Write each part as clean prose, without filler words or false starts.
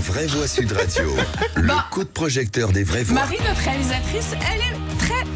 vraies voix Sud Radio. Le coup de projecteur des vraies voix. Marie, notre réalisatrice, elle est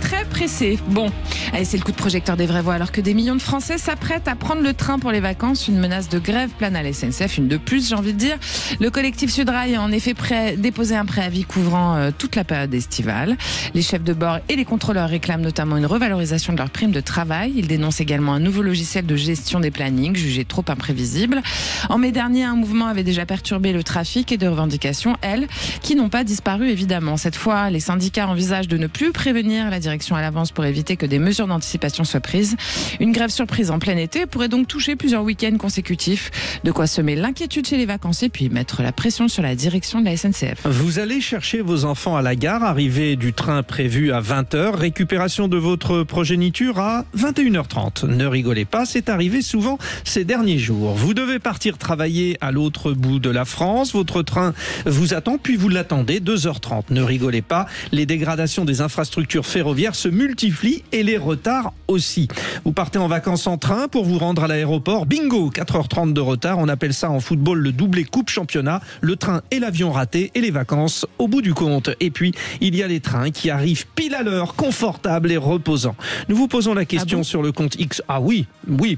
très pressée. Bon, allez, c'est le coup de projecteur des vraies voix. Alors que des millions de Français s'apprêtent à prendre le train pour les vacances, une menace de grève plane à la SNCF, une de plus, j'ai envie de dire. Le collectif Sudrail a en effet déposé un préavis couvrant toute la période estivale. Les chefs de bord et les contrôleurs réclament notamment une revalorisation de leur prime de travail. Ils dénoncent également un nouveau logiciel de gestion des plannings, jugé trop imprévisible. En mai dernier, un mouvement avait déjà perturbé le trafic et de revendications, elles, qui n'ont pas disparu évidemment. Cette fois, les syndicats envisagent de ne plus prévenir la direction à l'avance pour éviter que des mesures d'anticipation soient prises. Une grève surprise en plein été pourrait donc toucher plusieurs week-ends consécutifs. De quoi semer l'inquiétude chez les vacanciers puis mettre la pression sur la direction de la SNCF. Vous allez chercher vos enfants à la gare, arrivée du train prévu à 20h, récupération de votre progéniture à 21h30. Ne rigolez pas, c'est arrivé souvent ces derniers jours. Vous devez partir travailler à l'autre bout de la France. Votre train vous attend, puis vous l'attendez 2h30. Ne rigolez pas, les dégradations des infrastructures ferroviaires se multiplient et les retards aussi. Vous partez en vacances en train pour vous rendre à l'aéroport. Bingo, 4h30 de retard. On appelle ça en football le doublé coupe championnat. Le train et l'avion raté et les vacances au bout du compte. Et puis, il y a les trains qui arrivent pile à l'heure, confortables et reposants. Nous vous posons la question sur le compte X. Ah oui,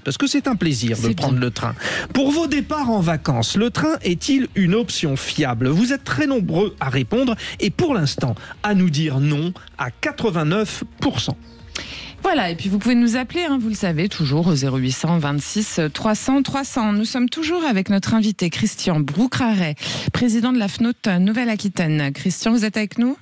parce que c'est un plaisir de prendre le train. Pour vos départs en vacances, le train est-il une option fiable? Vous êtes très nombreux à répondre et pour l'instant, à nous dire non à 89%. Voilà, et puis vous pouvez nous appeler, vous le savez, toujours au 0800 26 300 300. Nous sommes toujours avec notre invité Christian Broucraret, président de la FNOT Nouvelle-Aquitaine. Christian, vous êtes avec nous ?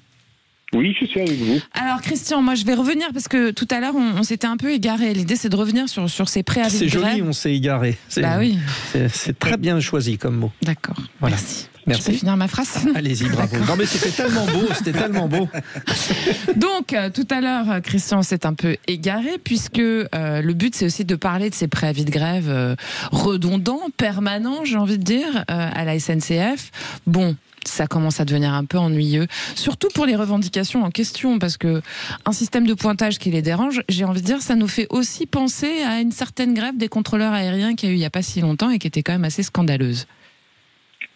Oui, je suis avec vous. Alors Christian, moi je vais revenir parce que tout à l'heure on s'était un peu égaré. L'idée c'est de revenir sur ces préavis de grève. C'est joli, on s'est égaré. Oui. C'est très bien choisi comme mot. D'accord, voilà. Merci. Merci. Je peux finir ma phrase ? Allez-y, bravo. Non mais c'était tellement beau. Donc, tout à l'heure, Christian s'est un peu égaré puisque le but, c'est aussi de parler de ces préavis de grève redondants, permanents, j'ai envie de dire, à la SNCF. Bon, ça commence à devenir un peu ennuyeux, surtout pour les revendications en question, parce que un système de pointage qui les dérange, j'ai envie de dire, ça nous fait aussi penser à une certaine grève des contrôleurs aériens qu'il y a eu il n'y a pas si longtemps et qui était quand même assez scandaleuse.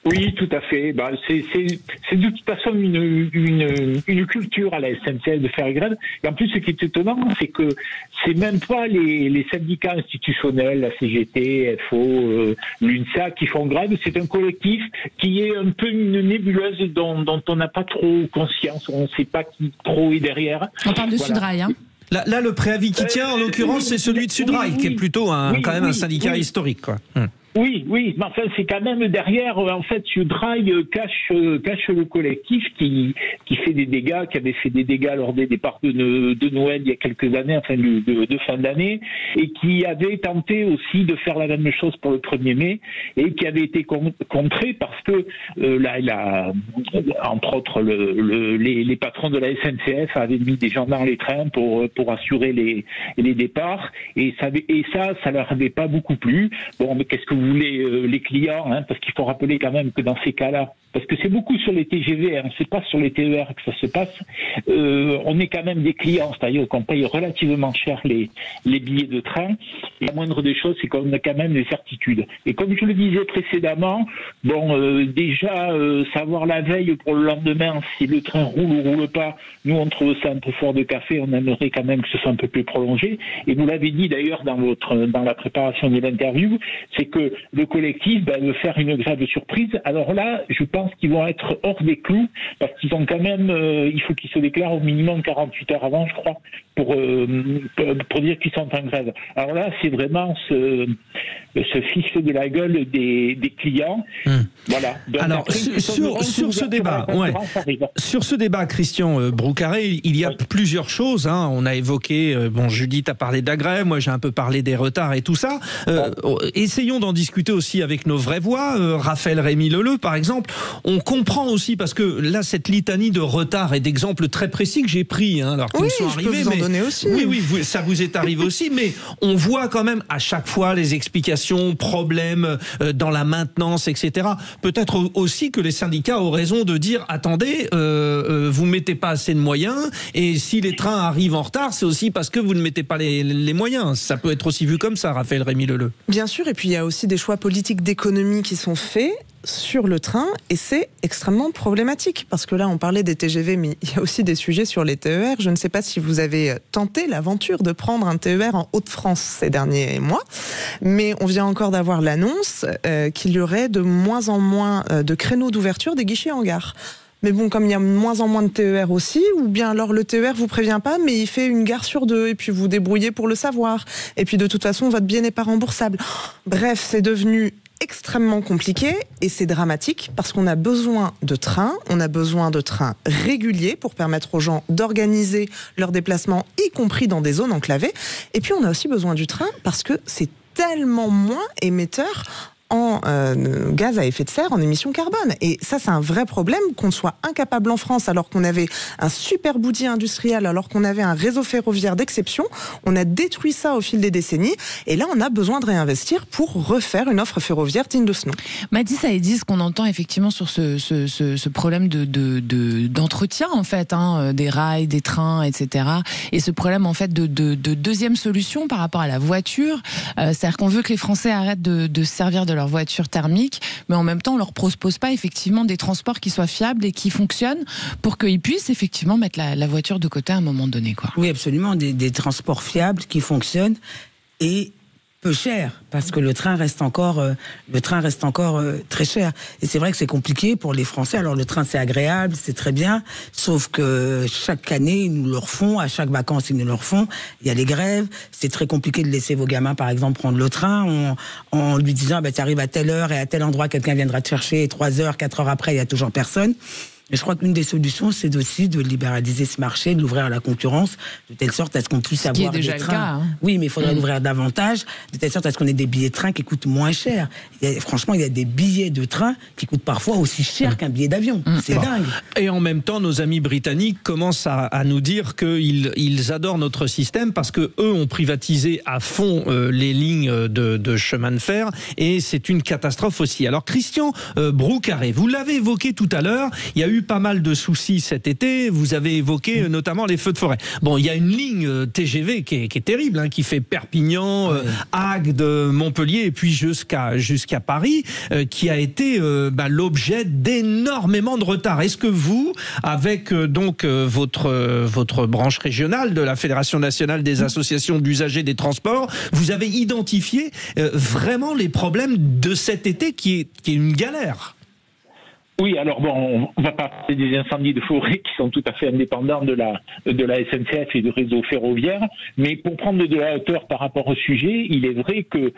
Oui, tout à fait. C'est de toute façon une culture à la SNCF de faire grève. Et en plus, ce qui est étonnant, c'est que c'est même pas les syndicats institutionnels, la CGT, FO, l'UNSA qui font grève. C'est un collectif qui est un peu une nébuleuse dont on n'a pas trop conscience. On ne sait pas qui trop est derrière. On parle de Sudrail, Là, le préavis qui tient, en l'occurrence, c'est celui de Sudrail, qui est plutôt quand même un syndicat historique, quoi. Oui, mais enfin c'est quand même derrière. En fait, Sudrail cache le collectif qui fait des dégâts, qui avait fait des dégâts lors des départs de Noël il y a quelques années, enfin de fin d'année, et qui avait tenté aussi de faire la même chose pour le 1er mai, et qui avait été contré parce que entre autres les patrons de la SNCF avaient mis des gens dans les trains pour assurer les départs, et ça leur avait pas beaucoup plu. Bon, mais qu'est-ce que vous voulez, les clients, parce qu'il faut rappeler quand même que dans ces cas-là, parce que c'est beaucoup sur les TGV, c'est pas sur les TER que ça se passe, on est quand même des clients, c'est-à-dire qu'on paye relativement cher les billets de train, et la moindre des choses, c'est qu'on a quand même des certitudes. Et comme je le disais précédemment, déjà, savoir la veille pour le lendemain si le train roule ou roule pas, nous on trouve ça un peu fort de café, on aimerait quand même que ce soit un peu plus prolongé, et vous l'avez dit d'ailleurs dans la préparation de l'interview, c'est que le collectif veut faire une grève surprise. Alors là, je pense qu'ils vont être hors des clous parce qu'ils ont quand même, il faut qu'ils se déclarent au minimum 48 heures avant, je crois, pour dire qu'ils sont en grève. Alors là, c'est vraiment se fiche de la gueule des clients. Voilà. Donc alors après, sur ce débat, Christian Broucraret, il y a plusieurs choses. On a évoqué, Judith a parlé de la grève, moi j'ai un peu parlé des retards et tout ça. Essayons d'en discuter aussi avec nos vraies voix. Raphaël Rémy-Leleu, par exemple. On comprend aussi, parce que là, cette litanie de retard et d'exemples très précis que j'ai pris, alors qu'ils sont arrivés. Je peux vous en donner aussi. Oui, ça vous est arrivé aussi, mais on voit quand même à chaque fois les explications, problèmes dans la maintenance, etc. Peut-être aussi que les syndicats ont raison de dire, attendez, vous mettez pas assez de moyens, et si les trains arrivent en retard, c'est aussi parce que vous ne mettez pas les moyens. Ça peut être aussi vu comme ça, Raphaël Rémy-Leleu. Bien sûr, et puis il y a aussi des choix politiques d'économie qui sont faits. sur le train et c'est extrêmement problématique parce que là on parlait des TGV mais il y a aussi des sujets sur les TER. Je ne sais pas si vous avez tenté l'aventure de prendre un TER en Hauts-de-France ces derniers mois, mais on vient encore d'avoir l'annonce qu'il y aurait de moins en moins de créneaux d'ouverture des guichets en gare. Mais bon, comme il y a de moins en moins de TER aussi, ou bien alors le TER vous prévient pas, mais il fait une gare sur 2, et puis vous débrouillez pour le savoir. Et puis de toute façon, votre billet n'est pas remboursable. Bref, c'est devenu extrêmement compliqué, et c'est dramatique, parce qu'on a besoin de trains, on a besoin de trains réguliers pour permettre aux gens d'organiser leurs déplacements, y compris dans des zones enclavées. Et puis on a aussi besoin du train, parce que c'est tellement moins émetteur en gaz à effet de serre, en émissions carbone. Et ça, c'est un vrai problème qu'on soit incapable en France, alors qu'on avait un super outil industriel, alors qu'on avait un réseau ferroviaire d'exception. On a détruit ça au fil des décennies. Et là, on a besoin de réinvestir pour refaire une offre ferroviaire digne de ce nom. Mathis Saïdi, ce qu'on entend effectivement sur ce problème d'entretien, en fait, des rails, des trains, etc. Et ce problème, en fait, de deuxième solution par rapport à la voiture. C'est-à-dire qu'on veut que les Français arrêtent de se servir de leur voiture thermique, mais en même temps on leur propose pas effectivement des transports qui soient fiables et qui fonctionnent pour qu'ils puissent effectivement mettre la voiture de côté à un moment donné, quoi. Oui, absolument, des transports fiables qui fonctionnent et peu cher, parce que le train reste encore très cher. Et c'est vrai que c'est compliqué pour les Français. Alors le train c'est agréable, c'est très bien, sauf que chaque année ils nous le refont, à chaque vacances ils nous le refont. Il y a les grèves, c'est très compliqué de laisser vos gamins par exemple prendre le train en lui disant tu arrives à telle heure et à tel endroit quelqu'un viendra te chercher et 3 heures, 4 heures après il y a toujours personne. Mais je crois qu'une des solutions, c'est aussi de libéraliser ce marché, de l'ouvrir à la concurrence, de telle sorte à ce qu'on puisse avoir des trains. Oui, mais il faudrait l'ouvrir davantage, de telle sorte à ce qu'on ait des billets de train qui coûtent moins cher. Franchement, il y a des billets de train qui coûtent parfois aussi cher qu'un billet d'avion. C'est dingue. Et en même temps, nos amis britanniques commencent à nous dire qu'ils adorent notre système parce que eux ont privatisé à fond les lignes de chemin de fer et c'est une catastrophe aussi. Alors Christian Broucaré, vous l'avez évoqué tout à l'heure, il y a eu pas mal de soucis cet été, vous avez évoqué notamment les feux de forêt. Bon, il y a une ligne TGV qui est terrible, qui fait Perpignan, Agde, Montpellier et puis jusqu'à Paris, qui a été l'objet d'énormément de retard. Est-ce que vous, avec votre branche régionale de la Fédération nationale des associations d'usagers des transports, vous avez identifié vraiment les problèmes de cet été qui est une galère? Oui, alors bon, on va parler des incendies de forêt qui sont tout à fait indépendants de la SNCF et du réseau ferroviaire, mais pour prendre de la hauteur par rapport au sujet, il est vrai que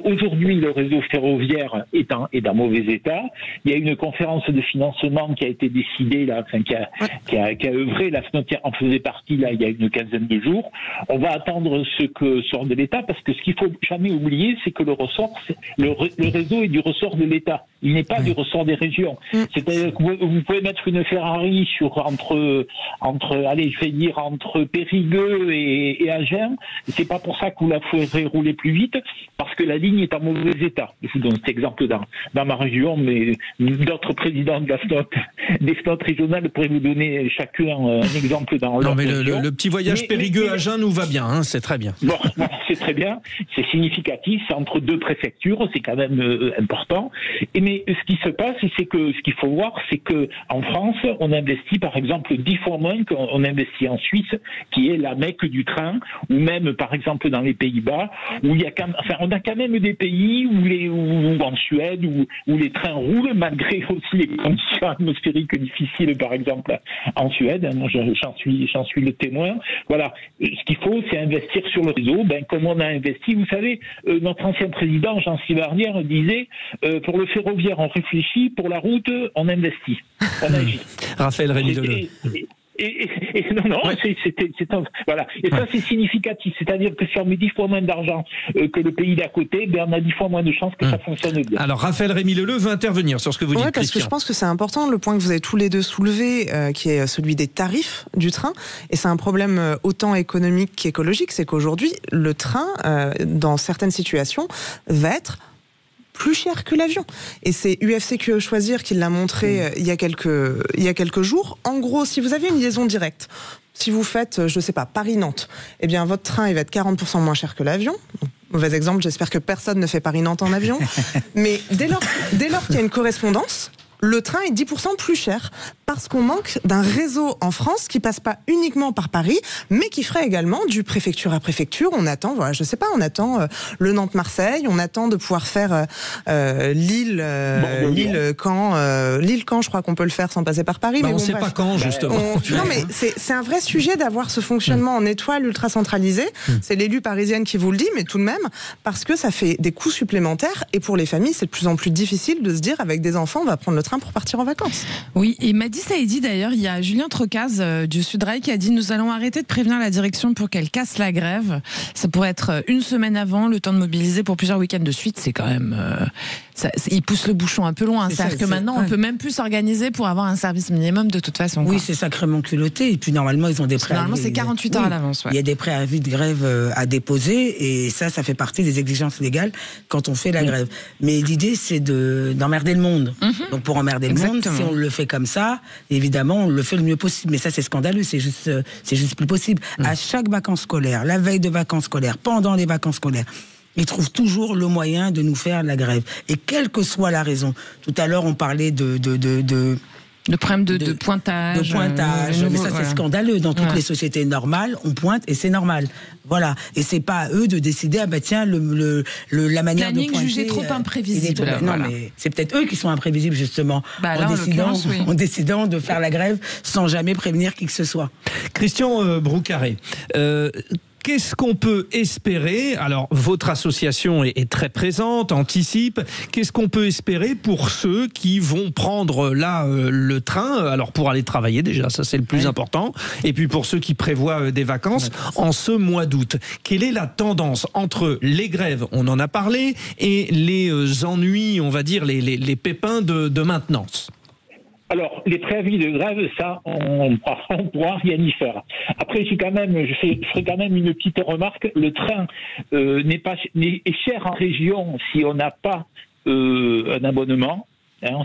aujourd'hui, le réseau ferroviaire est en mauvais état. Il y a une conférence de financement qui a été décidée là, qui a œuvré, la FNOT en faisait partie là il y a une quinzaine de jours. On va attendre ce que sort de l'État parce que ce qu'il faut jamais oublier, c'est que le réseau est du ressort de l'État. Il n'est pas du ressort des régions. C'est-à-dire que vous pouvez mettre une Ferrari entre Périgueux et Agen. C'est pas pour ça que vous la ferez rouler plus vite, parce que la ligne est en mauvais état. Je vous donne cet exemple dans ma région, mais d'autres présidents de des FNOT régionales pourraient vous donner chacun un exemple dans leur région. Le petit voyage Périgueux-Agen nous va bien, c'est très bien. Bon, c'est très bien, c'est significatif, c'est entre 2 préfectures, c'est quand même important. Mais ce qui se passe, c'est que ce qu'il faut voir, c'est que en France, on investit par exemple 10 fois moins qu'on investit en Suisse, qui est la Mecque du train, ou même par exemple dans les Pays-Bas, où il y a on a quand même des pays où en Suède où les trains roulent malgré aussi les conditions atmosphériques difficiles, par exemple en Suède. Moi, j'en suis le témoin. Voilà, ce qu'il faut, c'est investir sur le réseau. Comme on a investi, vous savez, notre ancien président Jean Sylvarnière disait pour le ferroviaire on réfléchit, pour la route on investit, on agit. Raphaël Rémy-Leleu. Voilà. Et ça, c'est significatif. C'est-à-dire que si on met 10 fois moins d'argent que le pays d'à côté, on a 10 fois moins de chances que ça fonctionne bien. Alors, Raphaël Rémy-Leleu veut intervenir sur ce que vous dites, parce Christian. que je pense que c'est important, le point que vous avez tous les deux soulevé, qui est celui des tarifs du train. Et c'est un problème autant économique qu'écologique. C'est qu'aujourd'hui, le train, dans certaines situations, va être plus cher que l'avion. Et c'est UFC Choisir qui l'a montré il y a quelques jours. En gros, si vous avez une liaison directe, si vous faites, je sais pas, Paris-Nantes, eh bien votre train il va être 40% moins cher que l'avion. Mauvais exemple, j'espère que personne ne fait Paris-Nantes en avion. Mais dès lors qu'il y a une correspondance, le train est 10% plus cher parce qu'on manque d'un réseau en France qui passe pas uniquement par Paris, mais qui ferait également du préfecture à préfecture. On attend, voilà, je sais pas, on attend le Nantes-Marseille, on attend de pouvoir faire Lille-Caen, je crois qu'on peut le faire sans passer par Paris. Bah, mais on bon, sait bref. pas quand, justement. Non, mais c'est un vrai sujet d'avoir ce fonctionnement en étoile ultra centralisé. C'est l'élu parisienne qui vous le dit, mais tout de même, parce que ça fait des coûts supplémentaires et pour les familles, c'est de plus en plus difficile de se dire avec des enfants, on va prendre le train pour partir en vacances. Oui, et Madi Saïdi d'ailleurs, il y a Julien Trocaz du Sudrail qui a dit: nous allons arrêter de prévenir la direction pour qu'elle casse la grève. Ça pourrait être une semaine avant, le temps de mobiliser pour plusieurs week-ends de suite. C'est quand même... il pousse le bouchon un peu loin. C'est-à-dire que maintenant, on peut même plus s'organiser pour avoir un service minimum de toute façon. Oui, c'est sacrément culotté. Et puis normalement, ils ont des préavis. Normalement, c'est 48 heures à l'avance. Ouais. Il y a des préavis de grève à déposer et ça fait partie des exigences légales quand on fait la grève. Mais l'idée, c'est d'emmerder le monde. Donc pour emmerder le monde, si on le fait comme ça, évidemment, on le fait le mieux possible. Mais ça, c'est scandaleux. C'est juste plus possible. À chaque vacances scolaires, la veille de vacances scolaires, pendant les vacances scolaires, ils trouvent toujours le moyen de nous faire la grève. Et quelle que soit la raison. Tout à l'heure, on parlait le problème de pointage. De pointage. Mais ça, c'est scandaleux. Dans toutes les sociétés normales, on pointe et c'est normal. Voilà. Et c'est pas à eux de décider, la manière de pointer. Jugé trop imprévisible. Non, mais c'est peut-être eux qui sont imprévisibles, justement. En décidant de faire la grève sans jamais prévenir qui que ce soit. Christian Broucaré. Qu'est-ce qu'on peut espérer? Alors, votre association est très présente, anticipe. Qu'est-ce qu'on peut espérer pour ceux qui vont prendre là le train? Alors, pour aller travailler déjà, ça c'est le plus important. Et puis pour ceux qui prévoient des vacances en ce mois d'août. Quelle est la tendance entre les grèves, on en a parlé, et les ennuis, on va dire, les pépins de maintenance? Alors, les préavis de grève, ça, on pourra rien y faire. Après, je ferai quand même une petite remarque. Le train est cher en région si on n'a pas un abonnement.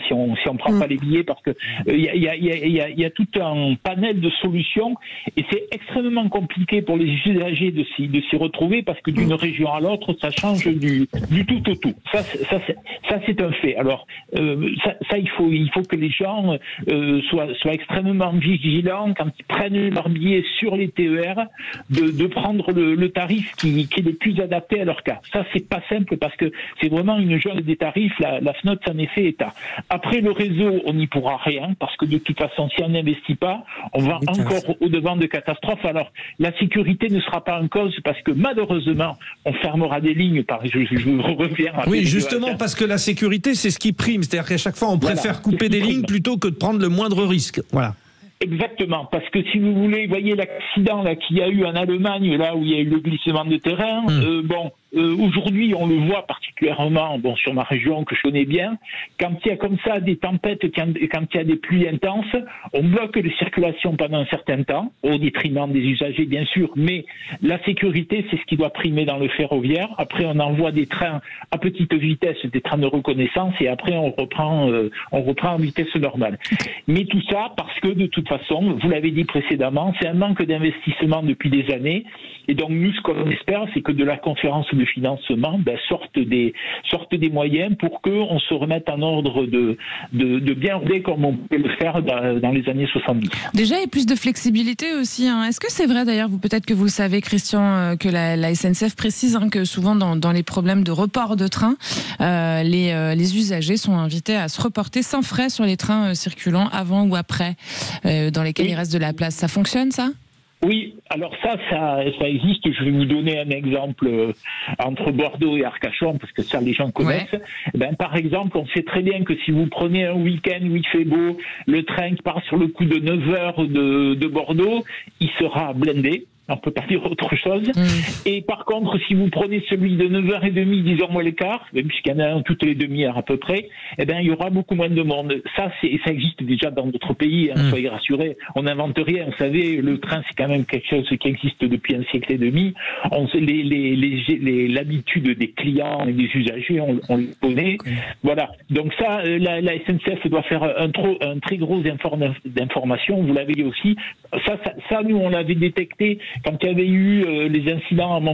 Si on prend pas les billets, parce que il y a tout un panel de solutions et c'est extrêmement compliqué pour les usagers de s'y retrouver, parce que d'une région à l'autre ça change du tout au tout. Ça c'est un fait. Alors il faut que les gens soient extrêmement vigilants quand ils prennent leur billet sur les TER, de prendre le tarif qui est le plus adapté à leur cas. Ça c'est pas simple, parce que c'est vraiment une jungle des tarifs. La FNOT s'en est fait état. Après, le réseau, on n'y pourra rien, parce que de toute façon, si on n'investit pas, on va encore au-devant de catastrophes. Alors, la sécurité ne sera pas en cause, parce que malheureusement, on fermera des lignes. Je reviens à oui, justement, parce que la sécurité, c'est ce qui prime. C'est-à-dire qu'à chaque fois, on préfère couper des lignes plutôt que de prendre le moindre risque. Voilà. Exactement, parce que si vous voulez, voyez l'accident qu'il y a eu en Allemagne, là où il y a eu le glissement de terrain. Aujourd'hui, on le voit particulièrement, sur ma région que je connais bien, quand il y a comme ça des tempêtes, quand il y a des pluies intenses, on bloque les circulations pendant un certain temps, au détriment des usagers bien sûr, mais la sécurité, c'est ce qui doit primer dans le ferroviaire. Après, on envoie des trains à petite vitesse, des trains de reconnaissance, et après on reprend en vitesse normale. Mais tout ça parce que de toute façon, vous l'avez dit précédemment, c'est un manque d'investissement depuis des années. Et donc nous, ce qu'on espère, c'est que de la conférence de financement sortent des moyens pour qu'on se remette en ordre de bien rouler comme on peut le faire dans les années 70. Déjà, il y a plus de flexibilité aussi. Est-ce que c'est vrai d'ailleurs, peut-être que vous le savez, Christian, que la SNCF précise que souvent dans les problèmes de report de train, les usagers sont invités à se reporter sans frais sur les trains circulant avant ou après, dans lesquels il reste de la place. Ça fonctionne, ça ? Oui, alors ça existe. Je vais vous donner un exemple entre Bordeaux et Arcachon, parce que ça, les gens connaissent. Par exemple, on sait très bien que si vous prenez un week-end où il fait beau, le train qui part sur le coup de 9h de Bordeaux, il sera blindé. On peut pas dire autre chose. Et par contre, si vous prenez celui de 9h30, 10h moins le quart, même puisqu'il y en a un toutes les demi-heures à peu près, il y aura beaucoup moins de monde. Ça existe déjà dans d'autres pays, soyez rassurés. On n'invente rien. Vous savez, le train, c'est quand même quelque chose qui existe depuis un siècle et demi. L'habitude des clients et des usagers, on les connaît. Voilà. Donc ça, la SNCF doit faire un très gros effort d'information. Vous l'avez dit aussi. Ça, nous, on l'avait détecté quand il y avait eu les incidents à